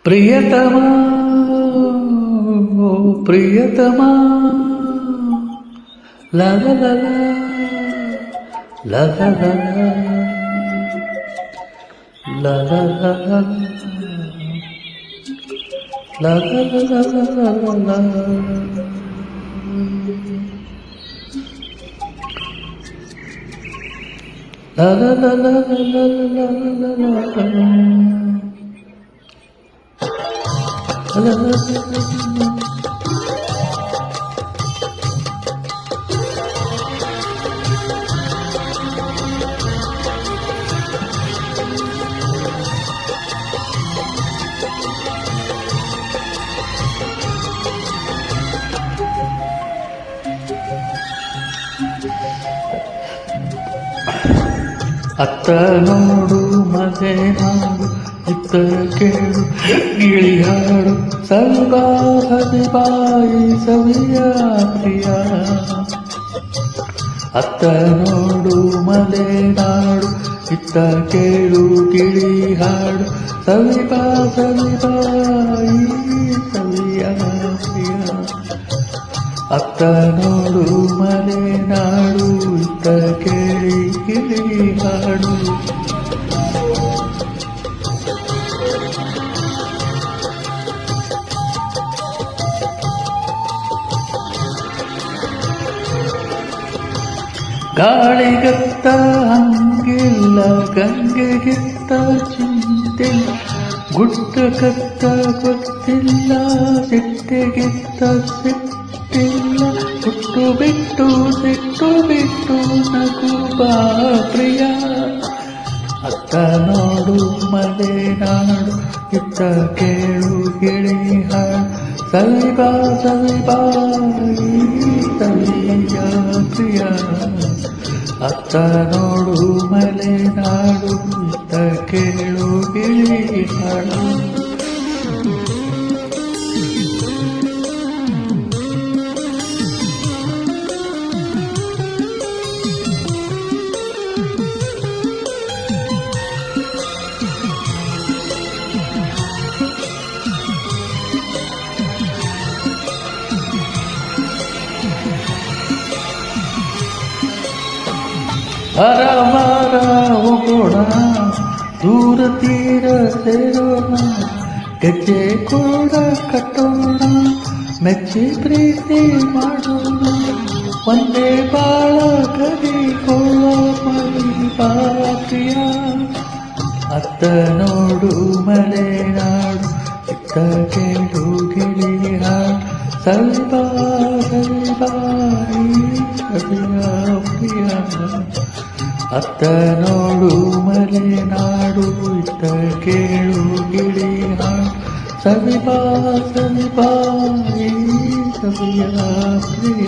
ಪ್ರಿಯತಮ ಓ ಪ್ರಿಯತಮ ಲಲ ಲಲ ಲಲ ಲಲ ಲಲ ಅತ್ತ ನೋಡು ಮನೆ ನಾಡು ಇತ್ತ ಕೇಳು ಗಿಳಿ ಹಾಡು ಸವಿಬಾ ಸವಿಬಾಯಿ ಸವಿಯ ಪ್ರಿಯ. ಅತ್ತ ನೋಡು ಮಲೆ ನಾಡು ಇತ್ತ ಕೇಳು ಗಿಳಿ ಹಾಡು ಸವಿಬಾ ಸವಿಬಾಯಿ ಸವಿಯ ಪ್ರಿಯ. ಅತ್ತ ನೋಡು ಮಲೆ ನಾಡು ಇತ್ತ ಕೇಳಿ ಗಿಳಿ ಹಾಡು. ಗಾಳಿಗತ್ತ ಹಂಗಿಲ್ಲ ಗಂಗೆಗಿತ್ತ ಚಿಂತಿಲ್ಲ ಗುಡ್ಡಗತ್ತ ಗೊತ್ತಿಲ್ಲ ಸಿಟ್ಟೆಗಿತ್ತ ಸಿಟ್ಟಿಲ್ಲ ಹುಟ್ಟು ಬಿಟ್ಟು ಸಿಟ್ಟು ಬಿಟ್ಟು ನಗು ಬಾ ಪ್ರಿಯ. ಅತ್ತ ನೋಡು ಮಲೆ ನಾಡು ಇತ್ತ ಕೇಳು ಗಿಳಿ ಹಾಡು ಸವಿಬಾ ಸವಿಬಾಯಿ ಸವಿಯ ಪ್ರಿಯ. ಅತ್ತ ನೋಡು ಮಲೆ ನಾಡು ಇತ್ತ ಕೇಳು ಗಿಳಿ ಹಾಡು. ಹರಮರ ಹೋಗೋಣ ದೂರ ತೀರ ಸೇರೋಣ ಗೆಜ್ಜೆ ಕೂಡ ಕಟ್ಟೋಣ ಮೆಚ್ಚಿ ಪ್ರೀತಿ ಮಾಡೋಣ ಒಂದೇ ಬಾಳ ಕರಿಕೊಳ್ಳ ಮರಿ ಪ್ರಿಯ. ಅತ್ತ ನೋಡು ಮಲೆ ನಾಡು ಇತ್ತ ಕೇಳು ಗಿಳಿ ಹಾಡು ಸವಿಬಾ ಸವಿಬಾಯಿ ಸವಿಯ ಪ್ರಿಯ. ಅತ್ತ ನೋಡು ಮಲೆ ನಾಡು ಇತ್ತ ಕೇಳು ಗಿಳಿ ಹಾಡು ಸವಿಬಾ ಸವಿಬಾಯಿ ಸವಿಯ ಪ್ರಿಯ.